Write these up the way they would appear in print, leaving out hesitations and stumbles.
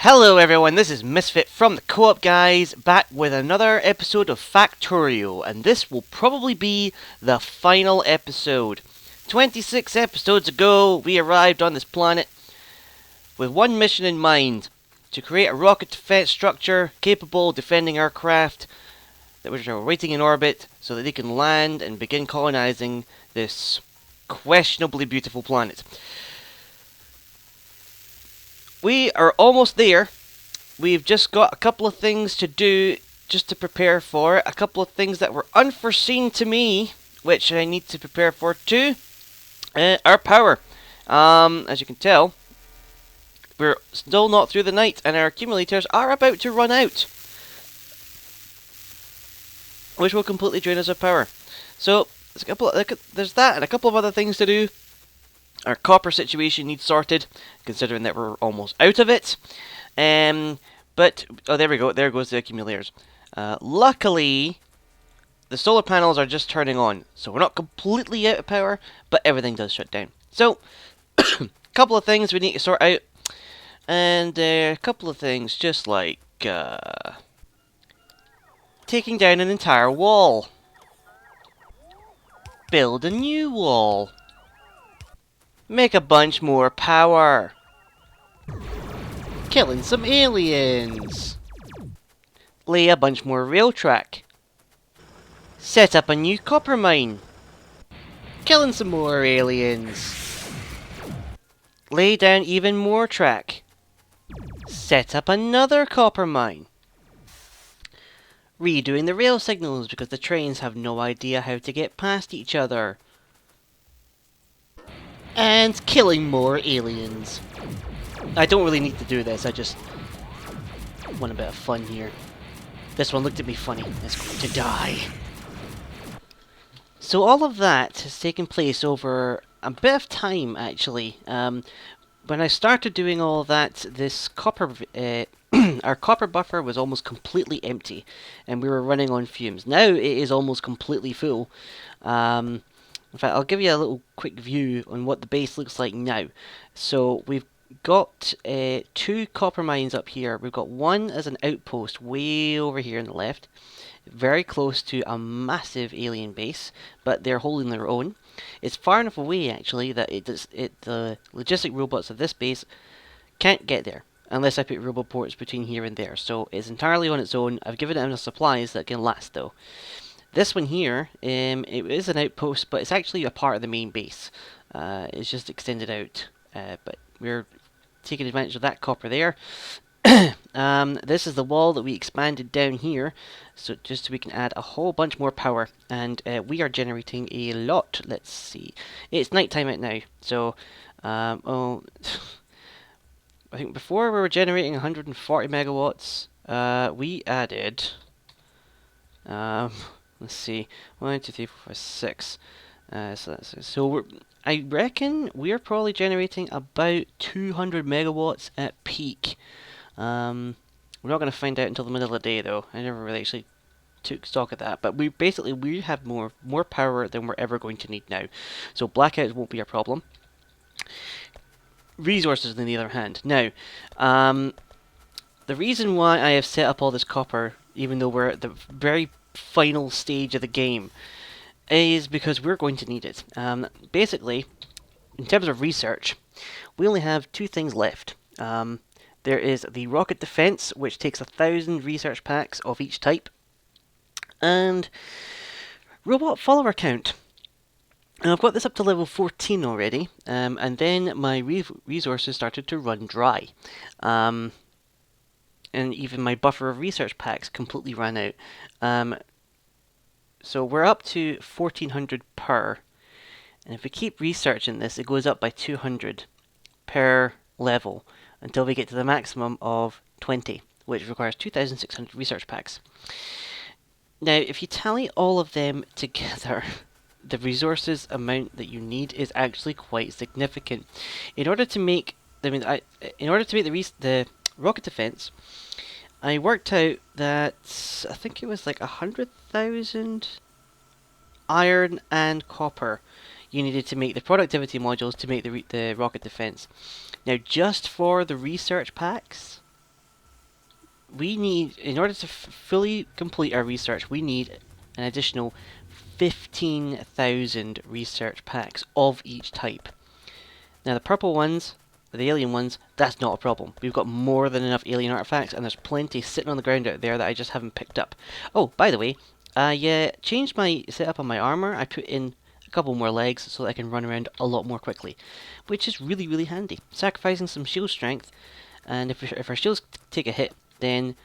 Hello everyone, this is Misfit from the Co-op guys, back with another episode of Factorio, and this will probably be the final episode. 26 episodes ago, we arrived on this planet with one mission in mind: to create a rocket defense structure capable of defending our craft that which are waiting in orbit so that they can land and begin colonizing this questionably beautiful planet. We are almost there. We've just got a couple of things to do just to prepare for it. A couple of things that were unforeseen to me, which I need to prepare for too. Our power. As you can tell, we're still not through the night, and our accumulators are about to run out, which will completely drain us of power. So there's that, and a couple of other things to do. Our copper situation needs sorted, considering that we're almost out of it. But, oh, there we go. There goes the accumulators. Luckily, the solar panels are just turning on, so we're not completely out of power, but everything does shut down. So, a couple of things we need to sort out, and a couple of things just like taking down an entire wall. Build a new wall. Make a bunch more power. Killing some aliens. Lay a bunch more rail track. Set up a new copper mine. Killing some more aliens. Lay down even more track. Set up another copper mine. Redoing the rail signals because the trains have no idea how to get past each other. And killing more aliens. I don't really need to do this, I just want a bit of fun here. This one looked at me funny. It's going to die. So all of that has taken place over a bit of time, actually. When I started doing all that, this copper, our copper buffer was almost completely empty, and we were running on fumes. Now it is almost completely full. In fact, I'll give you a little quick view on what the base looks like now. So we've got two copper mines up here. We've got one as an outpost way over here on the left, very close to a massive alien base, but they're holding their own. It's far enough away actually that the logistic robots of this base can't get there unless I put roboports between here and there. So it's entirely on its own. I've given it enough supplies that can last though. This one here, it is an outpost, but it's actually a part of the main base. It's just extended out, but we're taking advantage of that copper there. This is the wall that we expanded down here, so just so we can add a whole bunch more power, and we are generating a lot. Let's see, it's nighttime out now, so I think before we were generating 140 megawatts. We added let's see, 1, 2, 3, 4, 5, 6. I reckon we're probably generating about 200 megawatts at peak. We're not going to find out until the middle of the day, though. I never really actually took stock of that. But we have more power than we're ever going to need now. So blackouts won't be a problem. Resources, on the other hand. Now, the reason why I have set up all this copper, even though we're at the very final stage of the game, is because we're going to need it. Basically, in terms of research, we only have two things left. There is the rocket defense, which takes 1,000 research packs of each type, and robot follower count. And I've got this up to level 14 already, and then my resources started to run dry. And even my buffer of research packs completely ran out. So we're up to 1,400 per, and if we keep researching this, it goes up by 200 per level until we get to the maximum of 20, which requires 2,600 research packs. Now, if you tally all of them together, the resources amount that you need is actually quite significant. In order to make, the rocket defense, I worked out that I think it was like 100,000 iron and copper you needed to make the productivity modules to make the rocket defense. Now, just for the research packs, we need, in order to fully complete our research, we need an additional 15,000 research packs of each type. Now the purple ones, the alien ones, that's not a problem. We've got more than enough alien artifacts, and there's plenty sitting on the ground out there that I just haven't picked up. Oh, by the way, I changed my setup on my armor. I put in a couple more legs so that I can run around a lot more quickly, which is really, really handy. Sacrificing some shield strength, and if our shields take a hit, then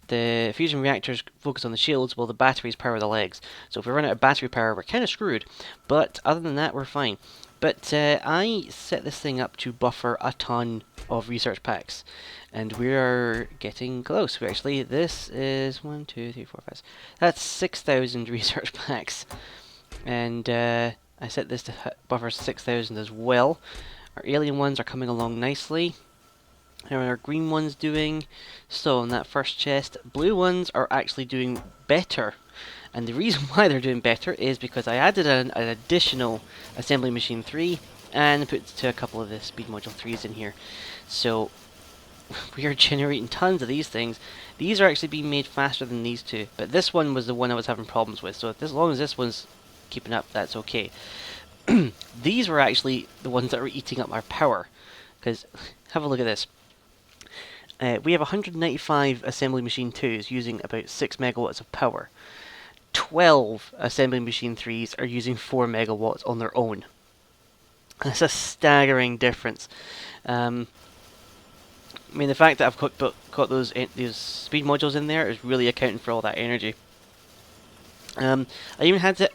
the fusion reactors focus on the shields while the batteries power the legs. So if we run out of battery power, we're kind of screwed. But other than that, we're fine. But I set this thing up to buffer a ton of research packs. And we're getting close. This is 1, 2, 3, 4, 5. That's 6,000 research packs. And I set this to buffer 6,000 as well. Our alien ones are coming along nicely. How are our green ones doing? So in that first chest, blue ones are actually doing better. And the reason why they're doing better is because I added an additional assembly machine 3 and put a couple of the speed module 3s in here. So we are generating tons of these things. These are actually being made faster than these two, but this one was the one I was having problems with. So as long as this one's keeping up, that's okay. These were actually the ones that were eating up our power. Because have a look at this. We have 195 assembly machine 2s using about 6 megawatts of power. 12 assembly machine 3s are using 4 megawatts on their own. That's a staggering difference. I mean, the fact that I've got those speed modules in there is really accounting for all that energy. I even had to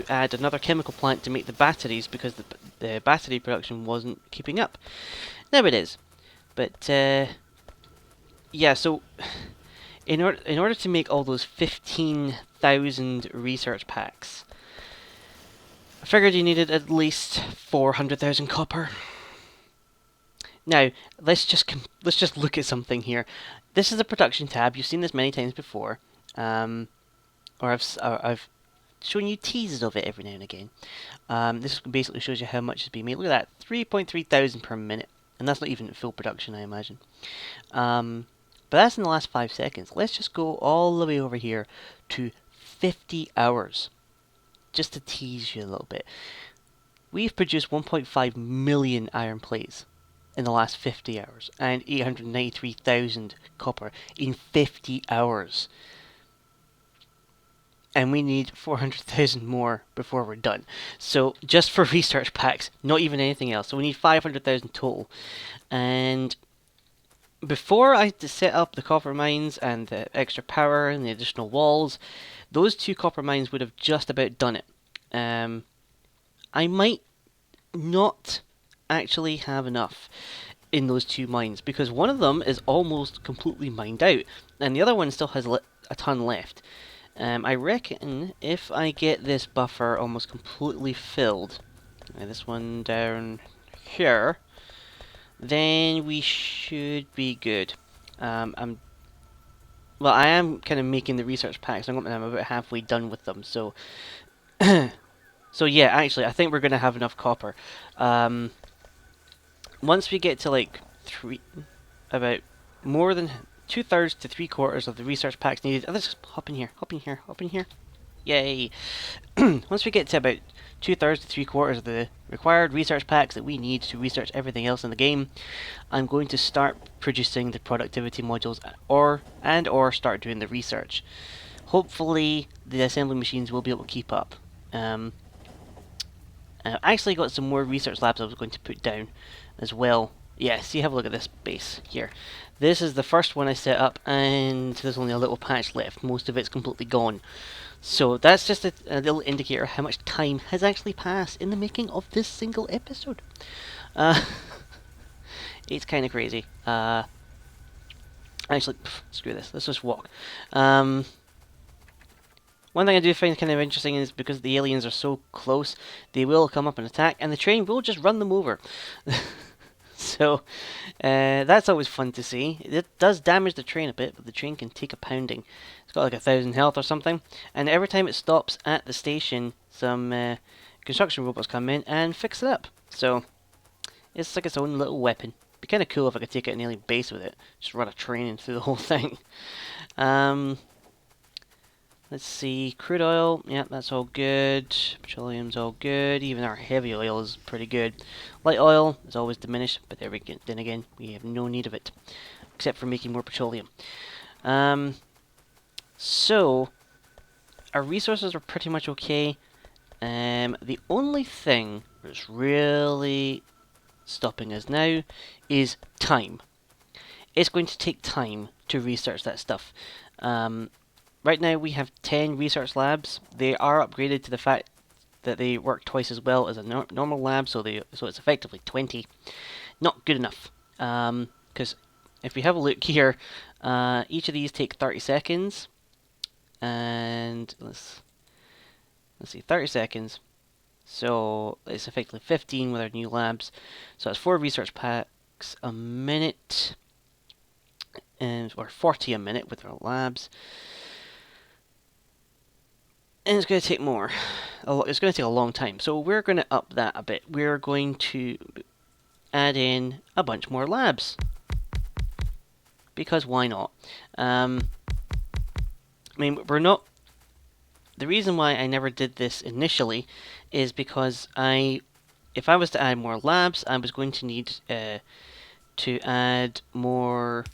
add another chemical plant to make the batteries because the battery production wasn't keeping up. Now it is. But yeah, so in order to make all those 15,000 research packs, I figured you needed at least 400,000 copper. Now let's just look at something here. This is a production tab. You've seen this many times before, or I've shown you teases of it every now and again. This basically shows you how much is being made. Look at that, 3.3 thousand per minute. And that's not even full production, I imagine. But that's in the last 5 seconds. Let's just go all the way over here to 50 hours. Just to tease you a little bit. We've produced 1.5 million iron plates in the last 50 hours. And 893,000 copper in 50 hours. And we need 400,000 more before we're done. So just for research packs, not even anything else. So we need 500,000 total. And before I set up the copper mines and the extra power and the additional walls, those 2 copper mines would have just about done it. I might not actually have enough in those 2 mines because one of them is almost completely mined out and the other one still has a ton left. I reckon if I get this buffer almost completely filled, this one down here, then we should be good. I am kind of making the research packs. I'm about halfway done with them, so so yeah, actually, I think we're gonna have enough copper. Once we get to like about more than 2/3 to 3/4 of the research packs needed. Oh, let's just hop in here. Yay! Once we get to about 2/3 to 3/4 of the required research packs that we need to research everything else in the game, I'm going to start producing the productivity modules or start doing the research. Hopefully, the assembly machines will be able to keep up. I actually got some more research labs I was going to put down as well. Yeah, see, have a look at this base here. This is the first one I set up, and there's only a little patch left. Most of it's completely gone. So that's just a little indicator of how much time has actually passed in the making of this single episode. It's kind of crazy. Actually, screw this. Let's just walk. One thing I do find kind of interesting is because the aliens are so close, they will come up and attack, and the train will just run them over. So, that's always fun to see. It does damage the train a bit, but the train can take a pounding. It's got like 1,000 health or something, and every time it stops at the station, some construction robots come in and fix it up. So, it's like its own little weapon, be kind of cool if I could take out an alien base with it. Just run a train through the whole thing. Um, let's see, crude oil, yeah, that's all good. Petroleum's all good. Even our heavy oil is pretty good. Light oil is always diminished, but there we go. Then again, we have no need of it, except for making more petroleum. So our resources are pretty much okay. The only thing that's really stopping us now is time. It's going to take time to research that stuff. Right now we have 10 research labs. They are upgraded to the fact that they work twice as well as a normal lab, so it's effectively 20. Not good enough. Because if we have a look here, each of these take 30 seconds. And let's see, 30 seconds. So it's effectively 15 with our new labs. So it's 4 research packs a minute, or 40 a minute with our labs. And it's going to take more. It's going to take a long time. So we're going to up that a bit. We're going to add in a bunch more labs. Because why not? I mean, we're not... The reason why I never did this initially is because if I was to add more labs, I was going to need to add more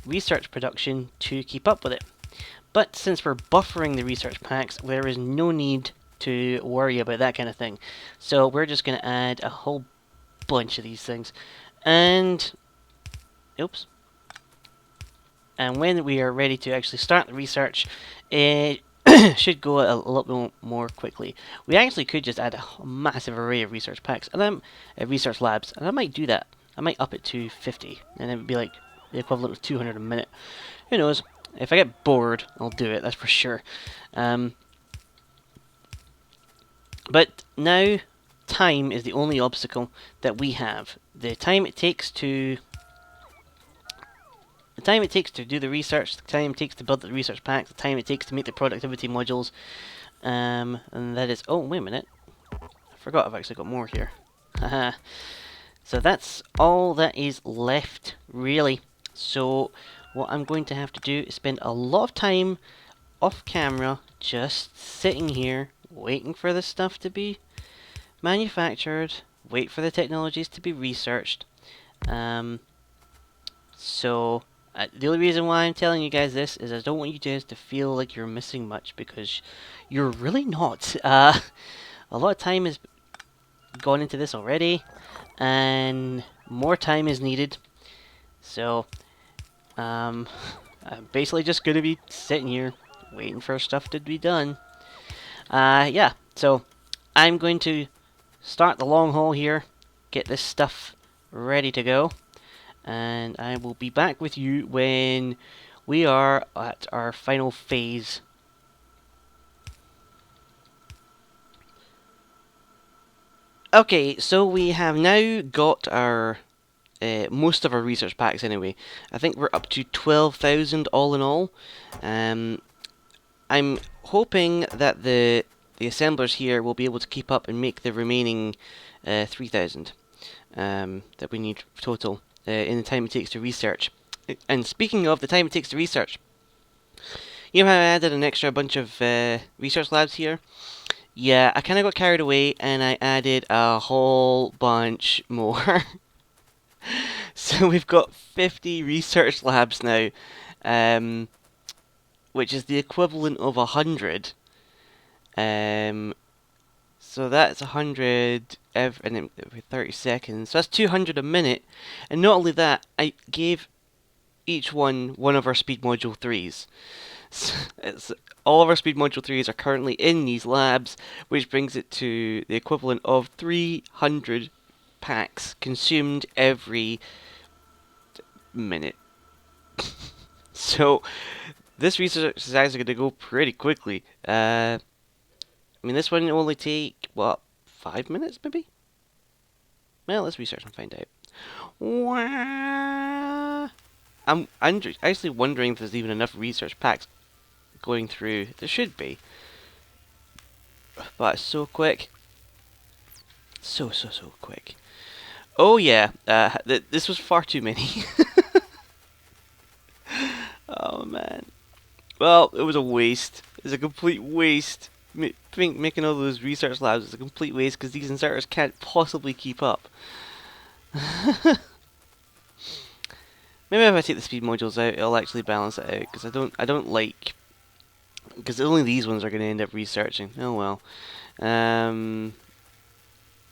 research production to keep up with it. But since we're buffering the research packs, there is no need to worry about that kind of thing. So we're just going to add a whole bunch of these things. And... Oops. And when we are ready to actually start the research, it should go a little bit more quickly. We actually could just add a massive array of research packs, and research labs, and I might do that. I might up it to 50, and it would be like the equivalent of 200 a minute. Who knows? If I get bored, I'll do it, that's for sure. But now, time is the only obstacle that we have. The time it takes to do the research, the time it takes to build the research packs, the time it takes to make the productivity modules, and that is... Oh, wait a minute. I forgot I've actually got more here. Haha. So that's all that is left, really. So what I'm going to have to do is spend a lot of time off camera just sitting here waiting for this stuff to be manufactured, wait for the technologies to be researched. So the only reason why I'm telling you guys this is I don't want you guys to feel like you're missing much, because you're really not. A lot of time has gone into this already, and more time is needed. So I'm basically just going to be sitting here waiting for stuff to be done. Yeah, so I'm going to start the long haul here, get this stuff ready to go, and I will be back with you when we are at our final phase. Okay, so we have now got our most of our research packs anyway. I think we're up to 12,000 all in all. I'm hoping that the assemblers here will be able to keep up and make the remaining 3,000 that we need total in the time it takes to research. And speaking of the time it takes to research, you know how I added an extra bunch of research labs here? Yeah, I kind of got carried away and I added a whole bunch more. So we've got 50 research labs now, which is the equivalent of 100. So that's 100 every 30 seconds. So that's 200 a minute. And not only that, I gave each one of our speed module 3s. So all of our speed module 3s are currently in these labs, which brings it to the equivalent of 300 packs consumed every minute. So this research is actually going to go pretty quickly. I mean, this one will only take, what, 5 minutes maybe? Well, let's research and find out. I'm actually wondering if there's even enough research packs going through. There should be. But it's so quick. So quick. Oh yeah, this was far too many. Oh man. Well, it was a waste. It's a complete waste. Making all those research labs is a complete waste because these inserters can't possibly keep up. Maybe if I take the speed modules out, it'll actually balance it out because I don't like because only these ones are going to end up researching. Oh well. Um.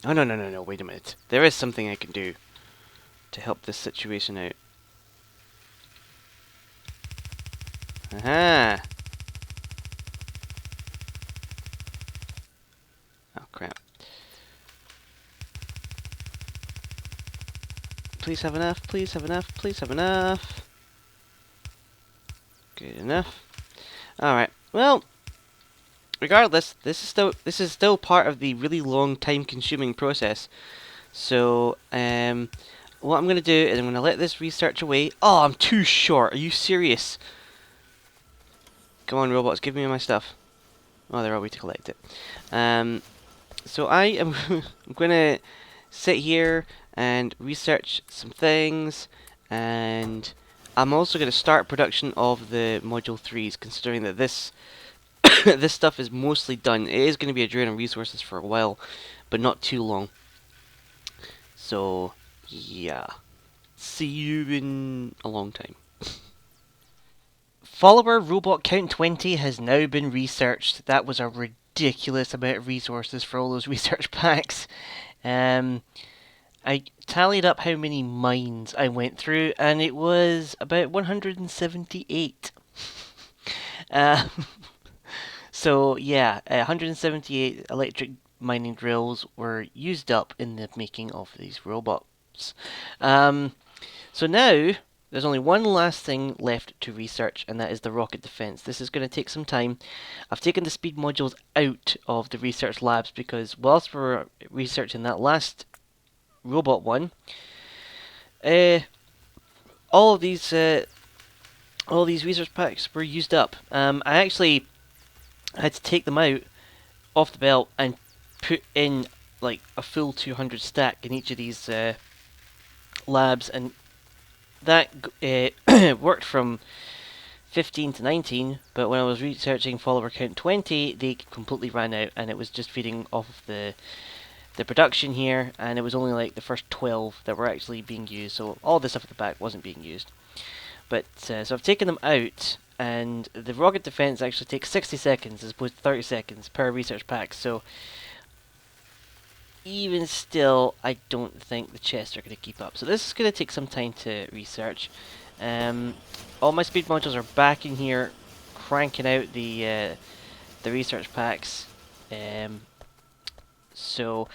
Oh no no no no! Wait a minute. There is something I can do to help this situation out. Aha! Oh crap! Please have enough. Please have enough. Please have enough. Good enough. All right. Well, regardless, this is still part of the really long, time-consuming process. So, what I'm gonna do is I'm gonna let this research away. Oh, I'm too short. Are you serious? Come on, robots, give me my stuff. Oh, they're all way to collect it. So I am I'm gonna sit here and research some things, and I'm also gonna start production of the module 3s, considering that this this stuff is mostly done. It is going to be a drain on resources for a while, but not too long. So, yeah. See you in a long time. Follower robot count 20 has now been researched. That was a ridiculous amount of resources for all those research packs. Um, I tallied up how many mines I went through, and it was about 178. Uh, So yeah, 178 electric mining drills were used up in the making of these robots. Um, so now there's only one last thing left to research, and that is the rocket defense. This is going to take some time. I've taken the speed modules out of the research labs because whilst we're researching that last robot one, uh, all of these research packs were used up. I actually had to take them out off the belt and put in like a full 200 stack in each of these labs, and that worked from 15 to 19. But when I was researching follower count 20, they completely ran out, and it was just feeding off of the production here, and it was only like the first 12 that were actually being used. So all this stuff at the back wasn't being used. But so I've taken them out, and the rocket defense actually takes 60 seconds as opposed to 30 seconds per research pack. So even still, I don't think the chests are going to keep up. So this is going to take some time to research. All my speed modules are back in here, cranking out the research packs. Um, so,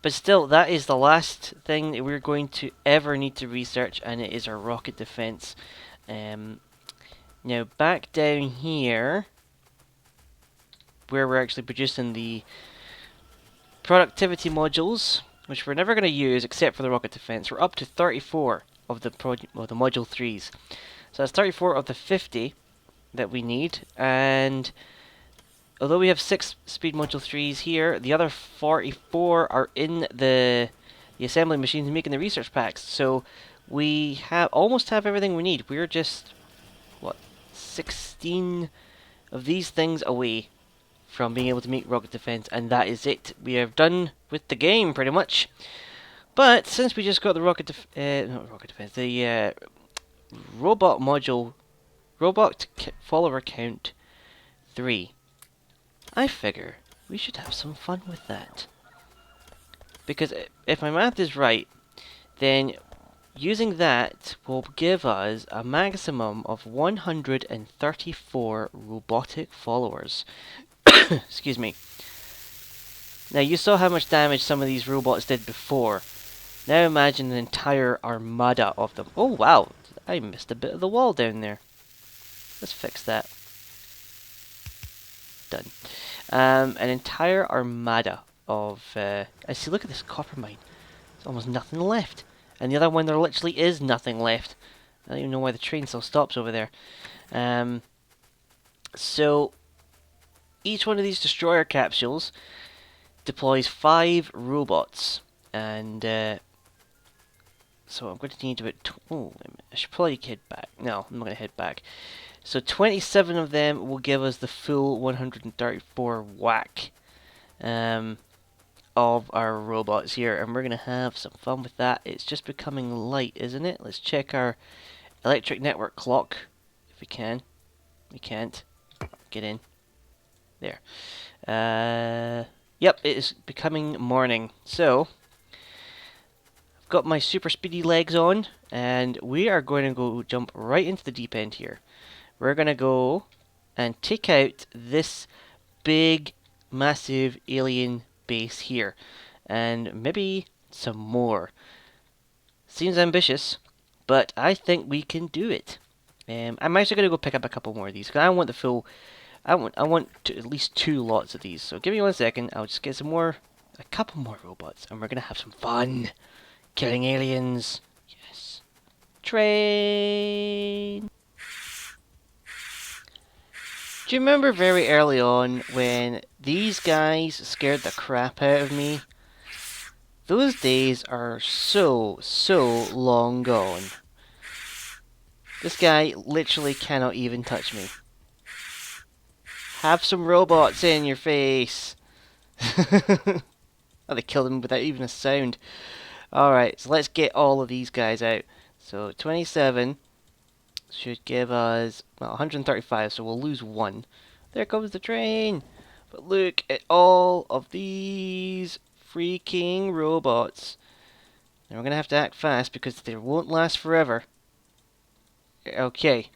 but still, that is the last thing that we're going to ever need to research, and it is our rocket defense. Now back down here, where we're actually producing the productivity modules, which we're never going to use except for the rocket defense. We're up to 34 of the module 3s. So that's 34 of the 50 that we need, and although we have 6 speed module 3s here, the other 44 are in the assembly machines making the research packs. So we almost have everything we need. We're just, what, 16 of these things away from being able to make rocket defense, and that is it. We are done with the game, pretty much. But since we just got the not rocket defense, the robot module, follower count 3, I figure we should have some fun with that. Because if my math is right, then using that will give us a maximum of 134 robotic followers. Excuse me. Now you saw how much damage some of these robots did before. Now imagine an entire armada of them. Oh wow, I missed a bit of the wall down there. Let's fix that. Done. An entire armada of... I see, look at this copper mine. There's almost nothing left. And the other one, there literally is nothing left. I don't even know why the train still stops over there. So, each one of these destroyer capsules deploys 5 robots. And So I'm going to need about... Oh, wait a minute. I should probably head back. No, I'm not going to head back. So 27 of them will give us the full 134 whack of our robots here. And we're going to have some fun with that. It's just becoming light, isn't it? Let's check our electric network clock. If we can. We can't. Get in. There. Yep, it is becoming morning. So... got my super speedy legs on, and we are going to go jump right into the deep end here. We're going to go and take out this big, massive alien base here, and maybe some more. Seems ambitious, but I think we can do it. I'm actually going to go pick up a couple more of these, because I want the full... I want at least 2 lots of these, so give me 1 second, I'll just get some more... a couple more robots, and we're going to have some fun! Killing aliens. Yes. Train. Do you remember very early on when these guys scared the crap out of me? Those days are so long gone. This guy literally cannot even touch me. Have some robots in your face. Oh, they killed him without even a sound. Alright, so let's get all of these guys out. So 27 should give us well, 135, so we'll lose 1. There comes the train! But look at all of these freaking robots. Now we're going to have to act fast because they won't last forever. Okay,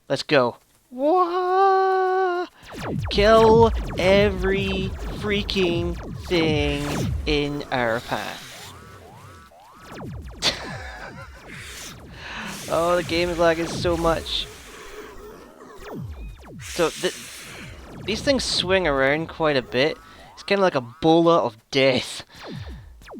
let's go. Wah! Kill every freaking thing in our path. Oh, the game is lagging so much. So, these things swing around quite a bit. It's kind of like a bola of death.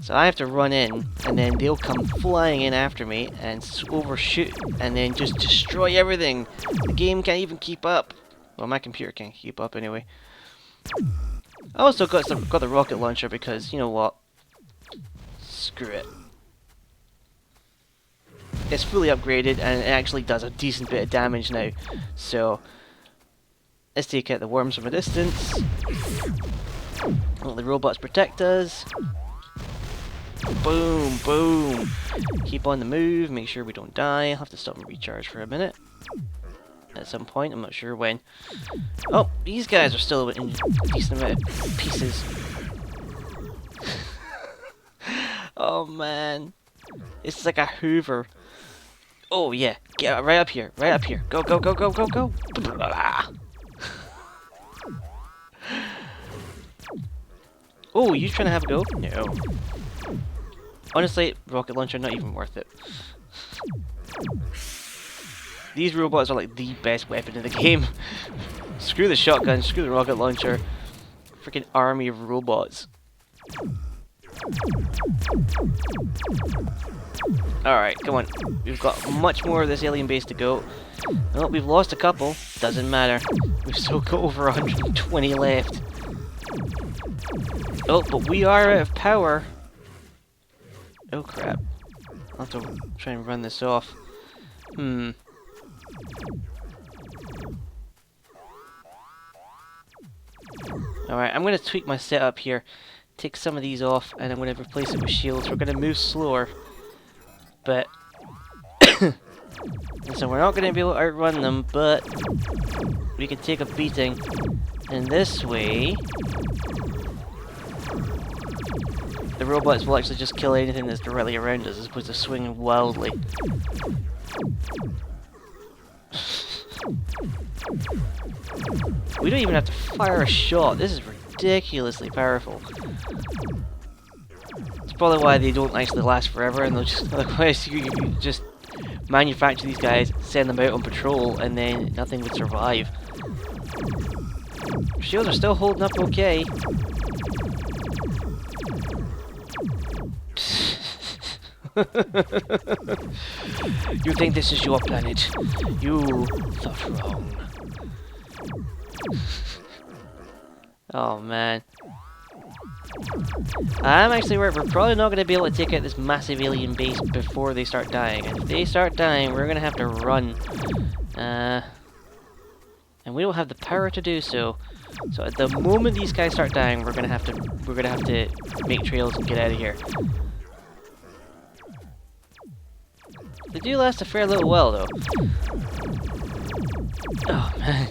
So I have to run in, and then they'll come flying in after me, and overshoot, and then just destroy everything. The game can't even keep up. Well, my computer can't keep up anyway. I also got the rocket launcher because, you know what? Screw it. It's fully upgraded and it actually does a decent bit of damage now. So, let's take out the worms from a distance. Let the robots protect us. Boom, boom. Keep on the move, make sure we don't die. I'll have to stop and recharge for a minute. At some point, I'm not sure when. Oh, these guys are still in a decent amount of pieces. Oh man. It's like a Hoover. Oh yeah, get right up here, right up here. Go, go, go, go, go, go. Oh, you trying to have a go? No. Honestly, rocket launcher, not even worth it. These robots are like the best weapon in the game. Screw the shotgun, screw the rocket launcher. Freaking army of robots. Alright, come on. We've got much more of this alien base to go. Oh, we've lost a couple. Doesn't matter. We've still got over 120 left. Oh, but we are out of power. Oh crap. I'll have to try and run this off. Alright, I'm going to tweak my setup here. Take some of these off, and I'm going to replace it with shields. We're going to move slower. But... so we're not going to be able to outrun them, but... we can take a beating. And this way... the robots will actually just kill anything that's directly around us, as opposed to swinging wildly. We don't even have to fire a shot. This is ridiculously powerful. It's probably why they don't actually last forever, and they'll just otherwise you just manufacture these guys, send them out on patrol, and then nothing would survive. Shields are still holding up okay. You think this is your planet? You thought wrong. Oh man. I'm actually worried we're probably not going to be able to take out this massive alien base before they start dying. And if they start dying, we're going to have to run. And we don't have the power to do so. So at the moment these guys start dying, we're gonna have to make trails and get out of here. They do last a fair little while though. Oh man.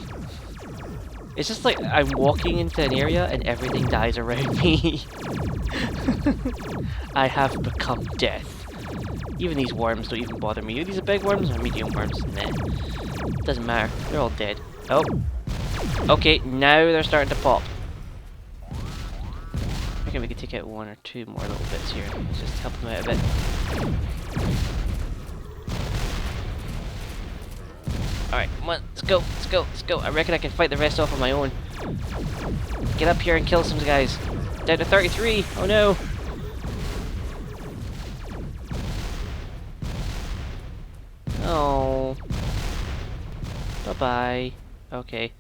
It's just like I'm walking into an area and everything dies around me. I have become death. Even these worms don't even bother me. Are these big worms or medium worms? Nah. Doesn't matter. They're all dead. Oh. Okay, now they're starting to pop. I reckon we could take out one or two more little bits here. Just help them out a bit. Alright, come on, let's go, let's go, let's go. I reckon I can fight the rest off on my own. Get up here and kill some guys. Down to 33. Oh no. Oh. Bye-bye. Okay.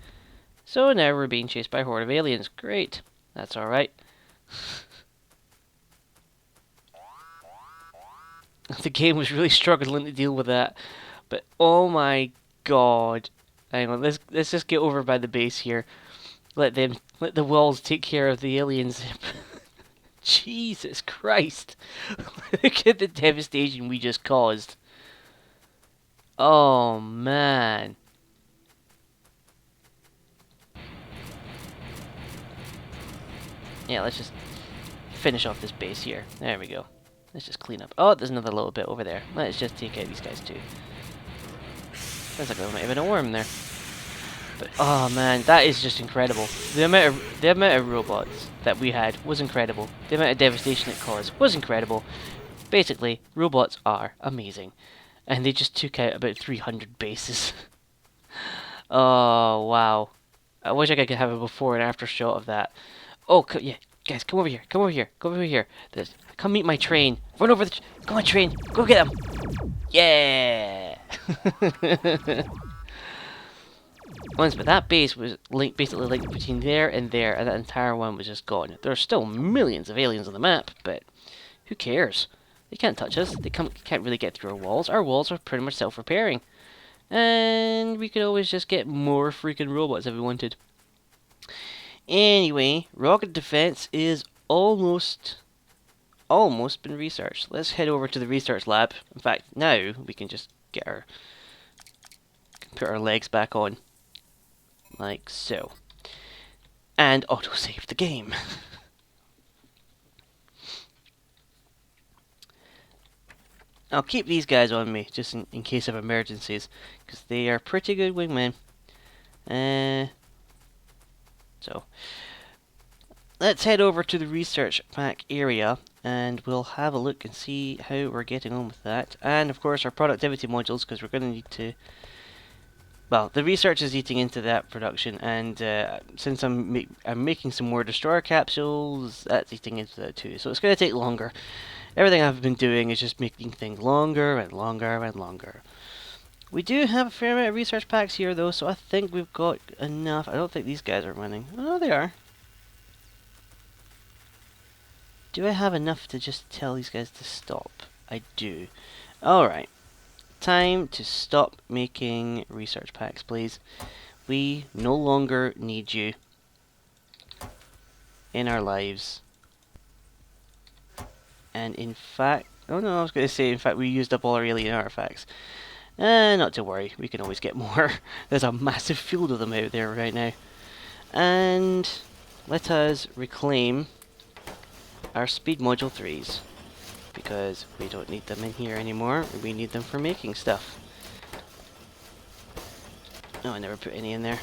So now we're being chased by a horde of aliens. Great. That's alright. The game was really struggling to deal with that. But oh my god. Hang on, let's just get over by the base here. Let the walls take care of the aliens. Jesus Christ. Look at the devastation we just caused. Oh man. Yeah, let's just finish off this base here. There we go. Let's just clean up. Oh, there's another little bit over there. Let's just take out these guys too. Sounds like there might have been a worm there. But oh man, that is just incredible. The amount of robots that we had was incredible. The amount of devastation it caused was incredible. Basically, robots are amazing. And they just took out about 300 bases. Oh wow. I wish I could have a before and after shot of that. Oh, yeah, guys, come over here, come over here, come over here. Come meet my train. Run over the... Come on, train. Go get him. Yeah. Once, but that base was basically linked between there, and that entire one was just gone. There are still millions of aliens on the map, but who cares? They can't touch us. They can't really get through our walls. Our walls are pretty much self-repairing. And we could always just get more freaking robots if we wanted. Anyway, rocket defense is almost been researched. Let's head over to the research lab. In fact, now we can just put our legs back on. Like so. And autosave the game. I'll keep these guys on me, just in case of emergencies, because they are pretty good wingmen. So, let's head over to the research pack area, and we'll have a look and see how we're getting on with that. And of course our productivity modules, because we're going to need to... Well, the research is eating into that production, and since I'm making some more destroyer capsules, that's eating into that too. So it's going to take longer. Everything I've been doing is just making things longer and longer and longer. We do have a fair amount of research packs here though, so I think we've got enough. I don't think these guys are running. Oh, they are. Do I have enough to just tell these guys to stop? I do. Alright. Time to stop making research packs, please. We no longer need you in our lives. And in fact... Oh no, I was going to say, in fact, we used up all our alien artifacts. Not to worry, we can always get more. There's a massive field of them out there right now. And let us reclaim our speed module 3s. Because we don't need them in here anymore. We need them for making stuff. Oh, I never put any in there.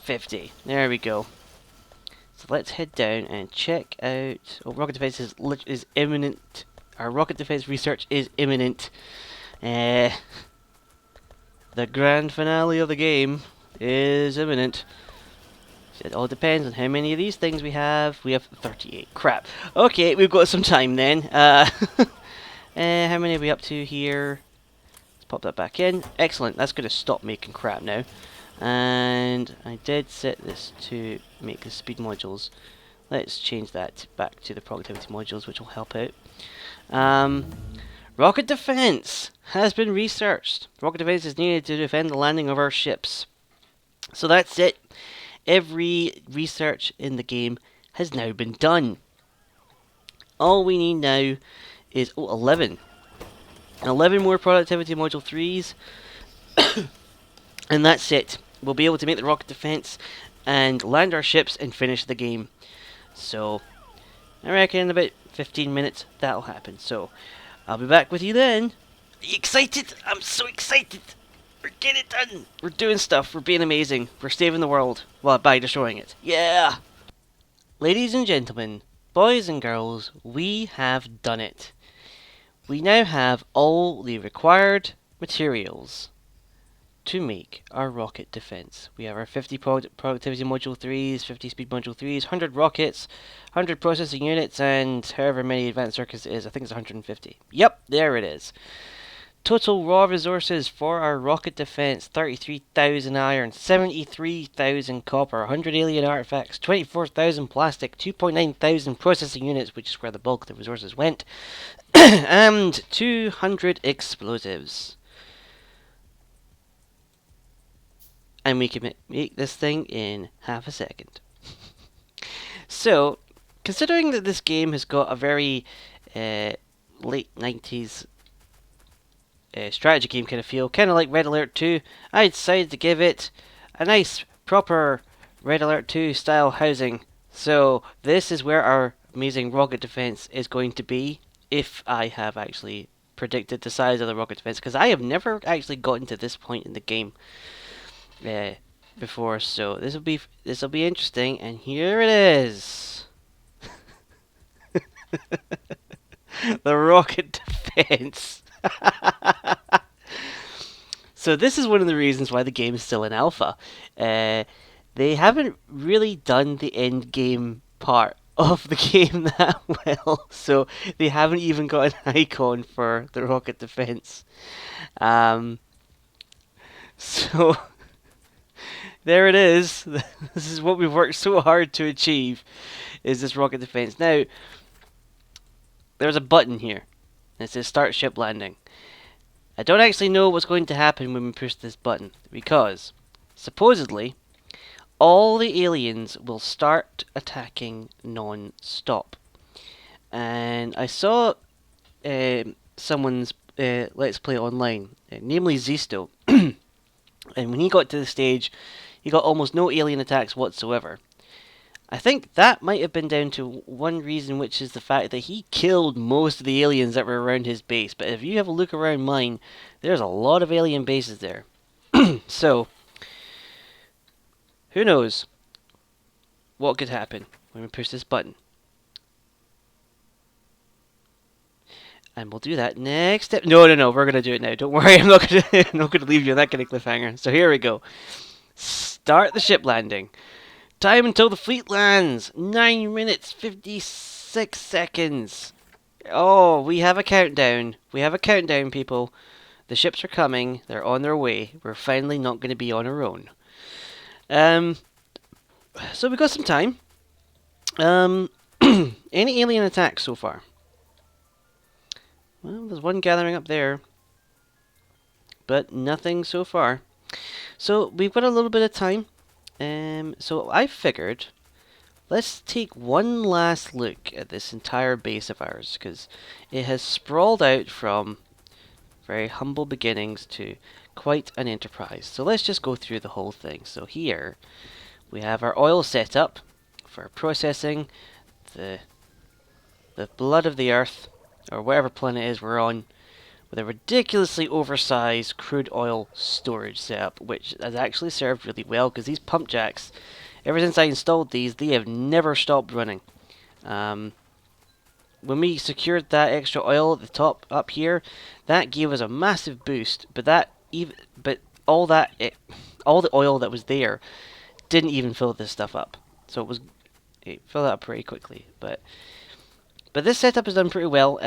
$50. There we go. So let's head down and check out... Oh, rocket defense is imminent. Our rocket defense research is imminent. The grand finale of the game is imminent. It all depends on how many of these things we have. We have 38. Crap. Okay, we've got some time then. How many are we up to here? Let's pop that back in. Excellent. That's going to stop making crap now. And I did set this to make the speed modules. Let's change that back to the productivity modules, which will help out. Rocket defense has been researched. Rocket defense is needed to defend the landing of our ships. So that's it. Every research in the game has now been done. All we need now is 11. 11 more productivity module 3s, and that's it. We'll be able to make the rocket defense and land our ships and finish the game. So, I reckon in about 15 minutes that'll happen. So, I'll be back with you then. Are you excited? I'm so excited. We're getting it done. We're doing stuff. We're being amazing. We're saving the world. Well, by destroying it. Yeah! Ladies and gentlemen, boys and girls, we have done it. We now have all the required materials to make our rocket defense. We have our 50 productivity module 3s, 50 speed module 3s, 100 rockets, 100 processing units, and however many advanced circuits it is. I think it's 150. Yep, there it is. Total raw resources for our rocket defense: 33,000 iron, 73,000 copper, 100 alien artifacts, 24,000 plastic, 2,900 processing units, which is where the bulk of the resources went, and 200 explosives. And we can make this thing in half a second. So, considering that this game has got a very late 90s strategy game kind of feel, kind of like Red Alert 2, I decided to give it a nice, proper Red Alert 2 style housing. So, this is where our amazing rocket defense is going to be, if I have actually predicted the size of the rocket defense, because I have never actually gotten to this point in the game before, so this will be interesting. And here it is. The rocket defense. So this is one of the reasons why the game is still in alpha. They haven't really done the end game part of the game that well, so they haven't even got an icon for the rocket defense. So there it is. This is what we've worked so hard to achieve, is this rocket defense. Now, there's a button here. It says start ship landing. I don't actually know what's going to happen when we push this button, because supposedly all the aliens will start attacking non-stop. And I saw someone's Let's Play online, namely Zisto, and when he got to the stage, he got almost no alien attacks whatsoever. I think that might have been down to one reason, which is the fact that he killed most of the aliens that were around his base. But if you have a look around mine, there's a lot of alien bases there. So, who knows what could happen when we push this button. And we'll do that next step. No, we're going to do it now. Don't worry, I'm not going to leave you on that kind of cliffhanger. So here we go. Start the ship landing. Time until the fleet lands. 9 minutes, 56 seconds. Oh, we have a countdown. We have a countdown, people. The ships are coming. They're on their way. We're finally not going to be on our own. So we've got some time. Any alien attacks so far? Well, there's one gathering up there, but nothing so far. So we've got a little bit of time. So I figured, let's take one last look at this entire base of ours, because it has sprawled out from very humble beginnings to quite an enterprise. So let's just go through the whole thing. So here we have our oil setup for processing the blood of the earth, or whatever planet it is we're on, with a ridiculously oversized crude oil storage setup, which has actually served really well, because these pump jacks, ever since I installed these, they have never stopped running. When we secured that extra oil at the top up here, that gave us a massive boost, but all the oil that was there didn't even fill this stuff up. So it filled up pretty quickly, but this setup is done pretty well.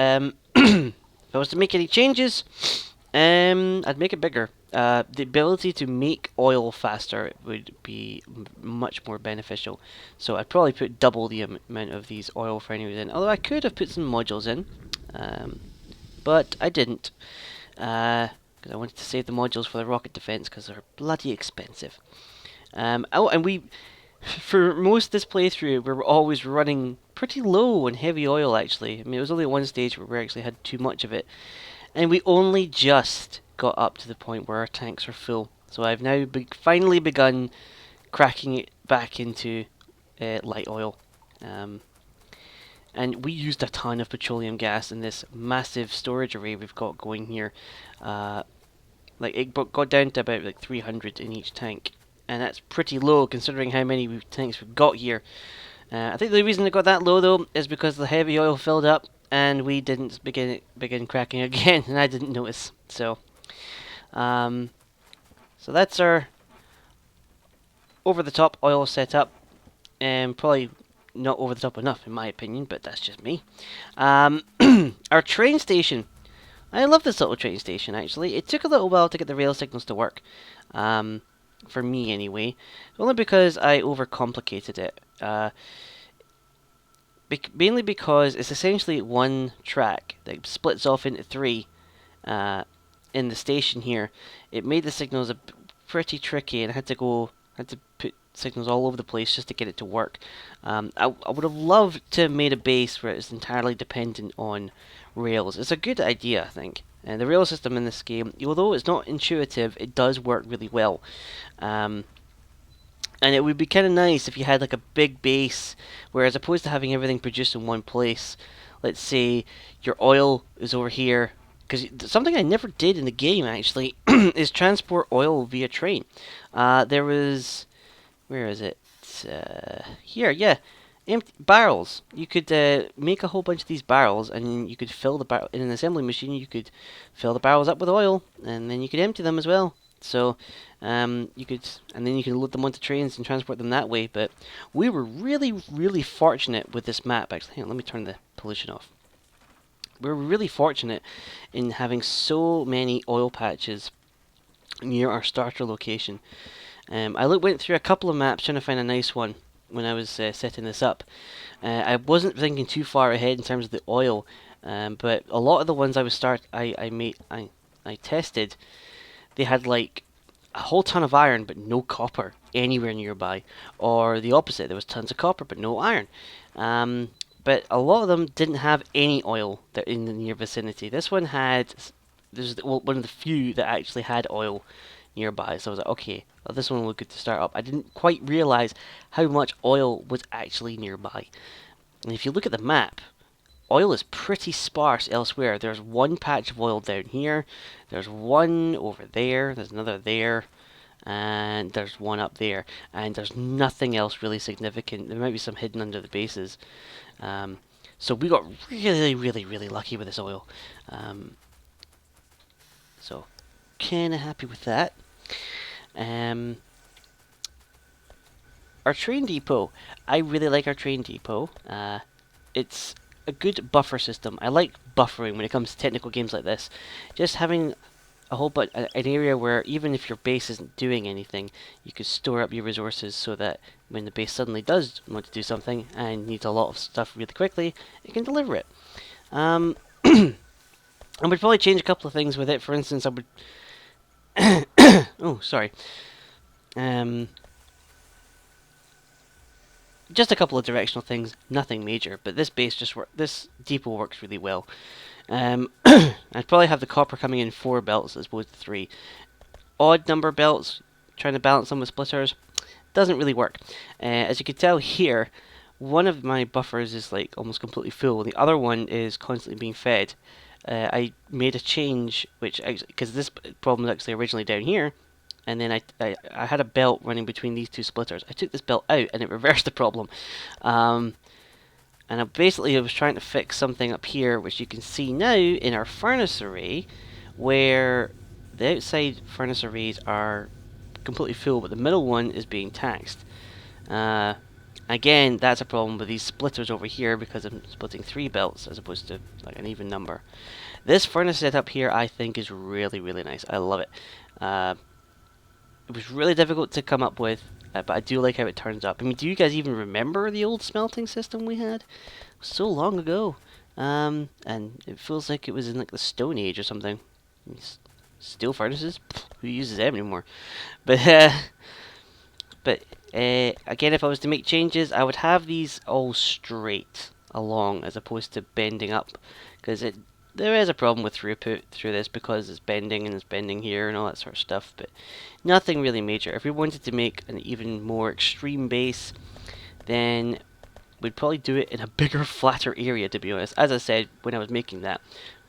If I was to make any changes, I'd make it bigger. The ability to make oil faster would be much more beneficial. So I'd probably put double the amount of these oil refineries in. Although I could have put some modules in, um, but I didn't. Because I wanted to save the modules for the rocket defense because they're bloody expensive. Oh, and for most of this playthrough, we were always running pretty low on heavy oil. Actually, I mean, it was only one stage where we actually had too much of it, and we only just got up to the point where our tanks are full. So I've now finally begun cracking it back into light oil. Um, and we used a ton of petroleum gas in this massive storage array we've got going here. Uh, like it got down to about like 300 in each tank, and that's pretty low considering how many tanks we've got here. I think the reason it got that low though is because the heavy oil filled up and we didn't begin cracking again, and I didn't notice. Um, so that's our over the top oil setup, and probably not over the top enough in my opinion, but that's just me. Our train station. I love this little train station actually. It took a little while to get the rail signals to work. For me anyway, only because I overcomplicated it. Mainly because it's essentially one track that splits off into three. In the station here, it made the signals pretty tricky, and I had to put signals all over the place just to get it to work. I would have loved to have made a base where it's entirely dependent on rails. It's a good idea, I think. And the rail system in this game, although it's not intuitive, it does work really well. Um, and it would be kind of nice if you had like a big base where, as opposed to having everything produced in one place, let's say your oil is over here. Because something I never did in the game actually is transport oil via train. There was, where is it? Here, yeah, empty barrels. You could make a whole bunch of these barrels, and you could fill the barrel in an assembly machine. You could fill the barrels up with oil, and then you could empty them as well. So you could, and then you can load them onto trains and transport them that way. But we were really fortunate with this map. Actually, hang on, let me turn the pollution off. We were really fortunate in having so many oil patches near our starter location. Went through a couple of maps trying to find a nice one when I was setting this up. I wasn't thinking too far ahead in terms of the oil, but a lot of the ones I tested, they had like a whole ton of iron but no copper anywhere nearby, or the opposite. There was tons of copper but no iron. But a lot of them didn't have any oil that in the near vicinity. This one had, one of the few that actually had oil nearby. So I was like, okay, well, this one will be good to start up. I didn't quite realize how much oil was actually nearby. And if you look at the map, oil is pretty sparse elsewhere. There's one patch of oil down here. There's one over there. There's another there. And there's one up there. And there's nothing else really significant. There might be some hidden under the bases. So we got really lucky with this oil. So kind of happy with that. Our train depot. I really like our train depot. It's a good buffer system. I like buffering when it comes to technical games like this. Just having a whole an area where even if your base isn't doing anything, you could store up your resources so that when the base suddenly does want to do something and needs a lot of stuff really quickly, it can deliver it. I would probably change a couple of things with it. For instance, I would oh, sorry. Just a couple of directional things, nothing major, but this base this depot works really well. I'd probably have the copper coming in 4 belts as opposed to 3. Odd number belts, trying to balance them with splitters, doesn't really work. As you can tell here, one of my buffers is like almost completely full, the other one is constantly being fed. I made a change, because this problem was actually originally down here, and then I had a belt running between these two splitters. I took this belt out and it reversed the problem. And I was trying to fix something up here, which you can see now in our furnace array, where the outside furnace arrays are completely full, but the middle one is being taxed. Again, that's a problem with these splitters over here because I'm splitting 3 belts as opposed to like an even number. This furnace setup here I think is really, really nice. I love it. Uh, it was really difficult to come up with, but I do like how it turns up. I mean, do you guys even remember the old smelting system we had? So long ago. And it feels like it was in like the Stone Age or something. Steel furnaces? Who uses them anymore? But but again, if I was to make changes, I would have these all straight along as opposed to bending up, because there is a problem with throughput through this because it's bending and it's bending here and all that sort of stuff. But nothing really major. If we wanted to make an even more extreme base, then we'd probably do it in a bigger, flatter area, to be honest. As I said when I was making that,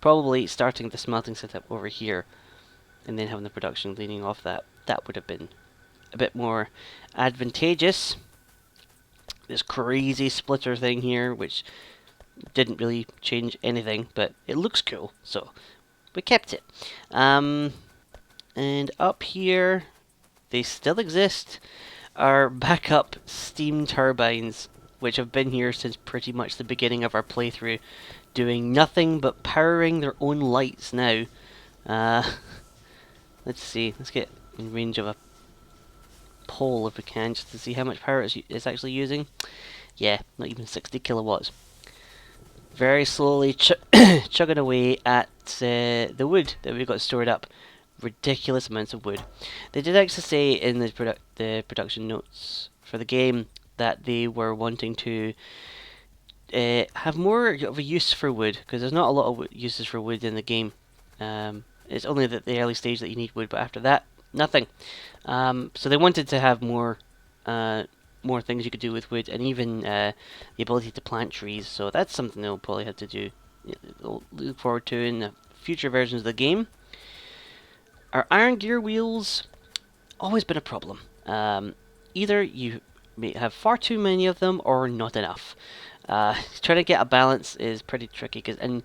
probably starting the smelting setup over here and then having the production leaning off that, that would have been a bit more advantageous. This crazy splitter thing here, which didn't really change anything, but it looks cool, so we kept it. And up here, they still exist, are backup steam turbines, which have been here since pretty much the beginning of our playthrough, doing nothing but powering their own lights now. Let's see, let's get in range of a pole if we can, just to see how much power it's actually using. Yeah, not even 60 kilowatts. Very slowly chugging away at the wood that we've got stored up. Ridiculous amounts of wood. They did actually say in the production notes for the game that they were wanting to have more of a use for wood, because there's not a lot of uses for wood in the game. It's only at the early stage that you need wood, but after that, nothing. So they wanted to have more things you could do with wood, and even the ability to plant trees. So that's something they'll probably have to do. They'll look forward to in the future versions of the game. Our iron gear wheels always been a problem. Either you may have far too many of them or not enough. Trying to get a balance is pretty tricky, and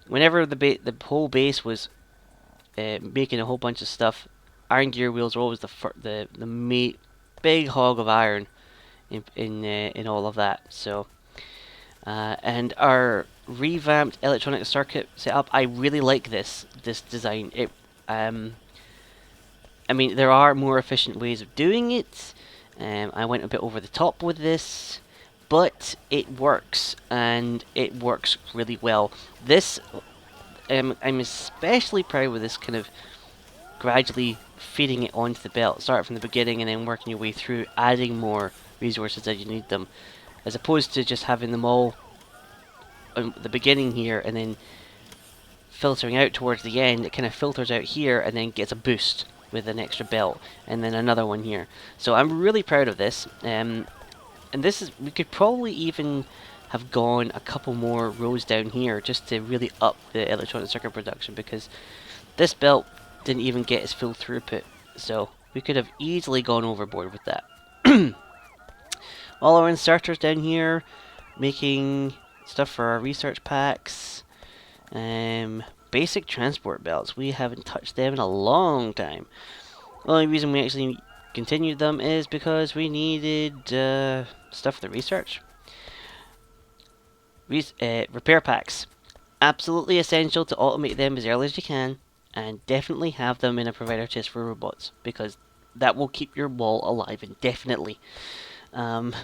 whenever the whole base was making a whole bunch of stuff, iron gear wheels are always the big hog of iron in all of that. So and our revamped electronic circuit setup, I really like this design. I mean, there are more efficient ways of doing it. I went a bit over the top with this, but it works, and it works really well. This, I'm especially proud with this kind of gradually feeding it onto the belt. Start from the beginning and then working your way through, adding more resources as you need them, as opposed to just having them all at the beginning here and then filtering out towards the end. It kind of filters out here and then gets a boost with an extra belt, and then another one here. So I'm really proud of this. And this is, we could probably even have gone a couple more rows down here just to really up the electronic circuit production, because this belt didn't even get its full throughput. So we could have easily gone overboard with that. All our inserters down here, making stuff for our research packs. Basic transport belts. We haven't touched them in a long time. The only reason we actually continued them is because we needed stuff for the research. Repair packs. Absolutely essential to automate them as early as you can, and definitely have them in a provider chest for robots, because that will keep your wall alive indefinitely. And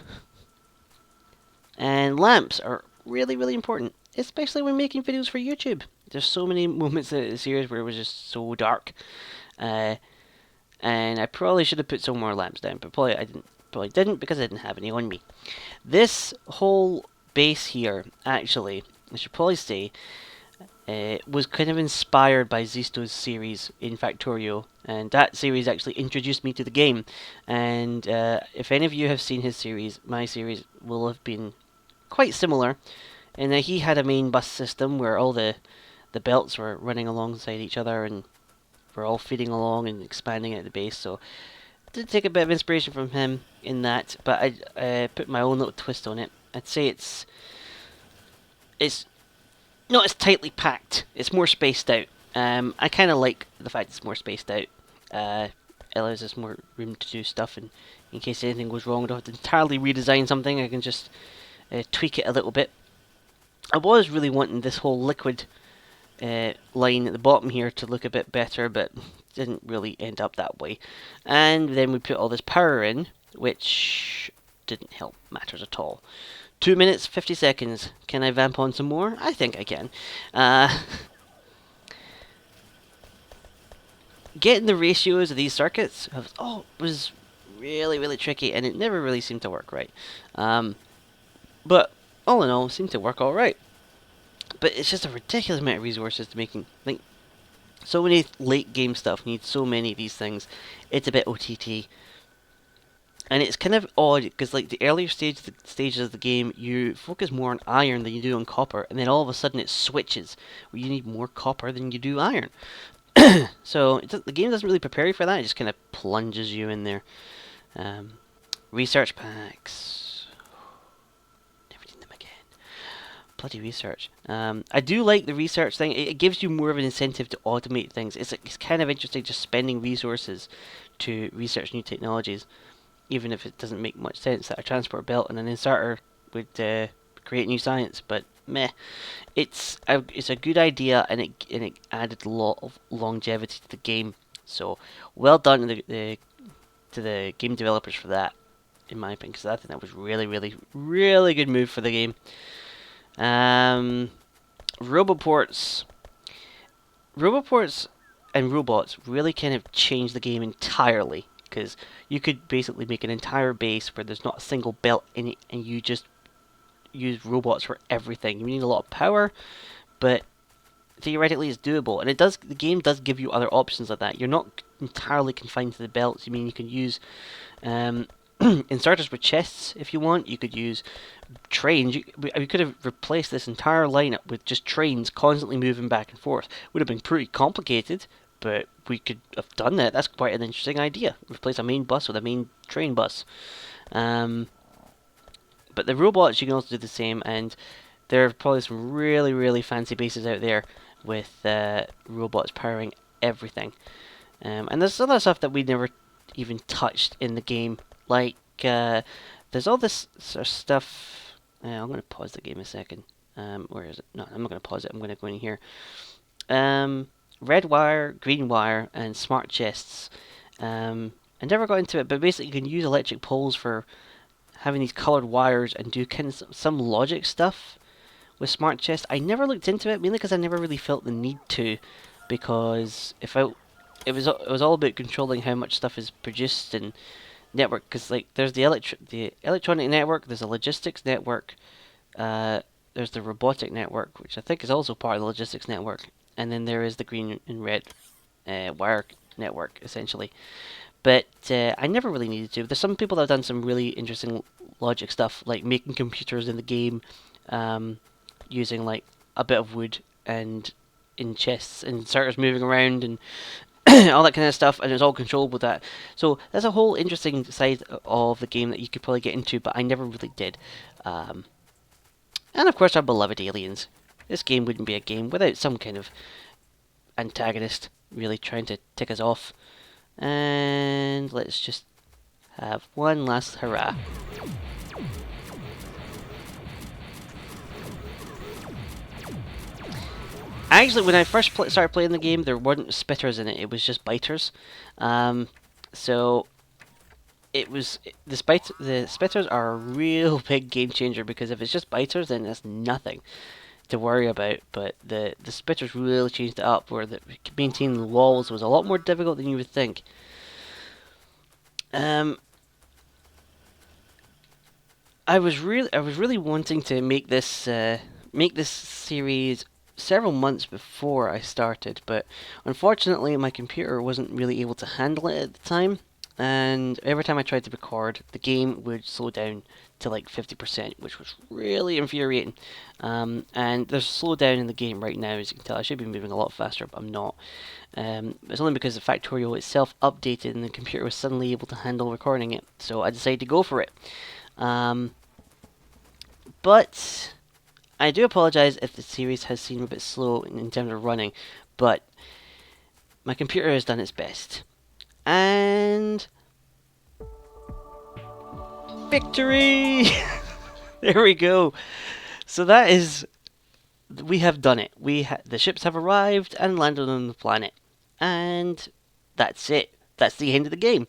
lamps are really, really important, especially when making videos for YouTube. There's so many moments in the series where it was just so dark, and I probably should have put some more lamps down, but probably didn't because I didn't have any on me. This whole base here, actually, I should probably say, was kind of inspired by Zisto's series in Factorio, and that series actually introduced me to the game. And if any of you have seen his series, my series will have been quite similar, and he had a main bus system where all the belts were running alongside each other and were all feeding along and expanding at the base. So I did take a bit of inspiration from him in that, but I put my own little twist on it. I'd say it's not as tightly packed. It's more spaced out. I kind of like the fact it's more spaced out. allows us more room to do stuff, and in case anything goes wrong, I don't have to entirely redesign something. I can just tweak it a little bit. I was really wanting this whole liquid line at the bottom here to look a bit better, but didn't really end up that way. And then we put all this power in, which didn't help matters at all. 2 minutes, 50 seconds. Can I vamp on some more? I think I can. Getting the ratios of these circuits was really, really tricky, and it never really seemed to work right. But all in all, it seemed to work all right. But it's just a ridiculous amount of resources to making. Like, so many late game stuff needs so many of these things. It's a bit OTT. And it's kind of odd because, like, the earlier stages of the game, you focus more on iron than you do on copper, and then all of a sudden it switches where you need more copper than you do iron. So the game doesn't really prepare you for that; it just kind of plunges you in there. Research packs. Never need them again. Bloody research. I do like the research thing. It gives you more of an incentive to automate things. It's kind of interesting just spending resources to research new technologies, even if it doesn't make much sense that a transport belt and an inserter would create new science. But meh, it's a good idea, and it added a lot of longevity to the game. So well done to the game developers for that, in my opinion, because I think that was really, really, really good move for the game. Roboports and robots really kind of changed the game entirely, because you could basically make an entire base where there's not a single belt in it, and you just use robots for everything. You need a lot of power, but theoretically it's doable, and the game does give you other options like that. You're not entirely confined to the belts. I mean, you can use inserters with chests if you want. You could use trains. We could have replaced this entire lineup with just trains constantly moving back and forth. Would have been pretty complicated, but we could have done that. That's quite an interesting idea. Replace a main bus with a main train bus. But the robots, you can also do the same, and there are probably some really, really fancy bases out there with robots powering everything. And there's other stuff that we never even touched in the game, like there's all this sort of stuff. I'm going to pause the game a second. Where is it? No, I'm not going to pause it. I'm going to go in here. Red wire, green wire, and smart chests. I never got into it, but basically you can use electric poles for having these colored wires and do kind of some logic stuff with smart chests. I never looked into it, mainly because I never really felt the need to, because it was all about controlling how much stuff is produced and network. Because like there's the electronic network, there's a logistics network, there's the robotic network, which I think is also part of the logistics network, and then there is the green and red wire network essentially. But I never really needed to. There's some people that have done some really interesting logic stuff, like making computers in the game, using like a bit of wood and in chests and inserters moving around and all that kind of stuff, and it's all controlled with that. So there's a whole interesting side of the game that you could probably get into, but I never really did. And of course, our beloved aliens. This game wouldn't be a game without some kind of antagonist really trying to tick us off. And let's just have one last hurrah. Actually, when I first started playing the game, there weren't spitters in it. It was just biters. So it was the spitters are a real big game changer, because if it's just biters, then there's nothing to worry about. But the spitters really changed it up, where maintaining the walls was a lot more difficult than you would think. I was really wanting to make this series several months before I started, but unfortunately my computer wasn't really able to handle it at the time, and every time I tried to record, the game would slow down to like 50%, which was really infuriating. And there's a slowdown in the game right now, as you can tell. I should be moving a lot faster, but I'm not. It's only because the Factorio itself updated and the computer was suddenly able to handle recording it, so I decided to go for it. But I do apologize if the series has seemed a bit slow in terms of running, but my computer has done its best. And victory! There we go. So that is, we have done it. The ships have arrived and landed on the planet, and that's it. That's the end of the game.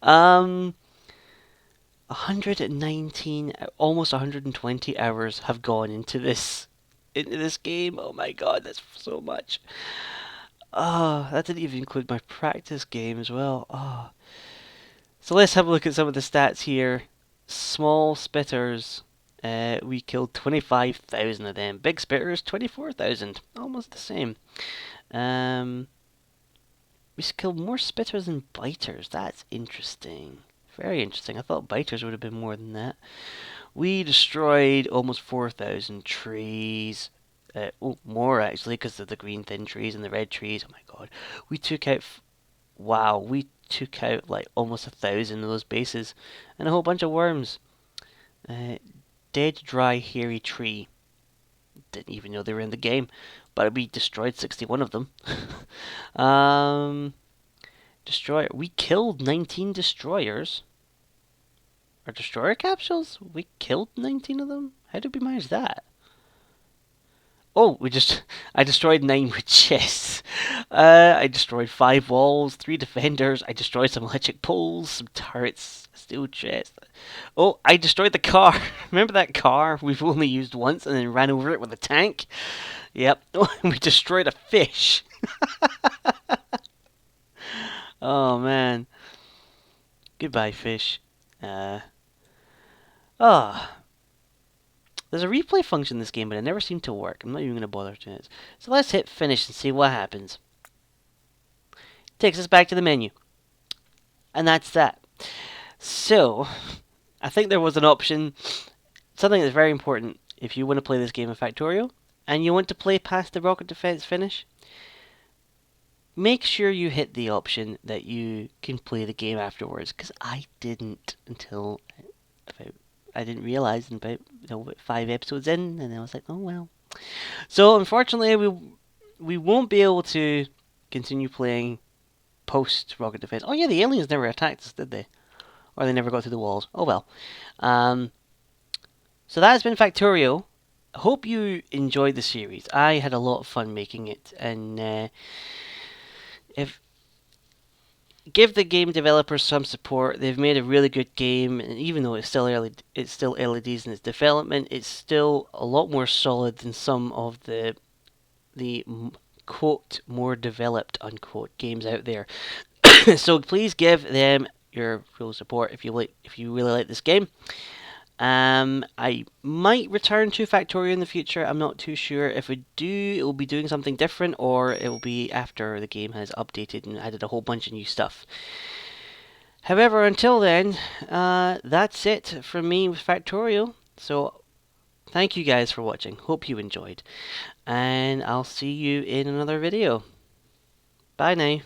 119, almost 120 hours have gone into this game. Oh my god, that's so much. Oh, that didn't even include my practice game as well. Oh. So let's have a look at some of the stats here. Small spitters, we killed 25,000 of them. Big spitters, 24,000. Almost the same. Um, we killed more spitters than biters. That's interesting. Very interesting. I thought biters would have been more than that. We destroyed almost 4,000 trees. More actually, because of the green thin trees and the red trees. Oh my god. We took out. Wow, we took out like almost 1,000 of those bases. And a whole bunch of worms. Dead, dry, hairy tree. Didn't even know they were in the game. But we destroyed 61 of them. Destroyer. We killed 19 destroyers. Our destroyer capsules? We killed 19 of them? How did we manage that? Oh, I destroyed 9 with chests. I destroyed 5 walls, 3 defenders. I destroyed some electric poles, some turrets, a steel chest. Oh, I destroyed the car. Remember that car we've only used once and then ran over it with a tank? Yep. We destroyed a fish. Oh, man. Goodbye, fish. Oh, there's a replay function in this game, but it never seemed to work. I'm not even going to bother doing it. So let's hit finish and see what happens. Takes us back to the menu. And that's that. So, I think there was an option, something that's very important if you want to play this game in Factorio, and you want to play past the rocket defense finish. Make sure you hit the option that you can play the game afterwards, because I didn't until I didn't realize about 5 episodes in, and I was like, oh well. So unfortunately, we won't be able to continue playing post rocket defense. Oh yeah, the aliens never attacked us, did they? Or they never got through the walls. Oh well. So that has been Factorio. Hope you enjoyed the series. I had a lot of fun making it, and if give the game developers some support. They've made a really good game, and even though it's still early days in its development. It's still a lot more solid than some of the quote more developed unquote games out there. So please give them your full support if you really like this game. I might return to Factorio in the future. I'm not too sure. If we do, it will be doing something different, or it will be after the game has updated and added a whole bunch of new stuff. However, until then, that's it from me with Factorio. So, thank you guys for watching. Hope you enjoyed. And I'll see you in another video. Bye now.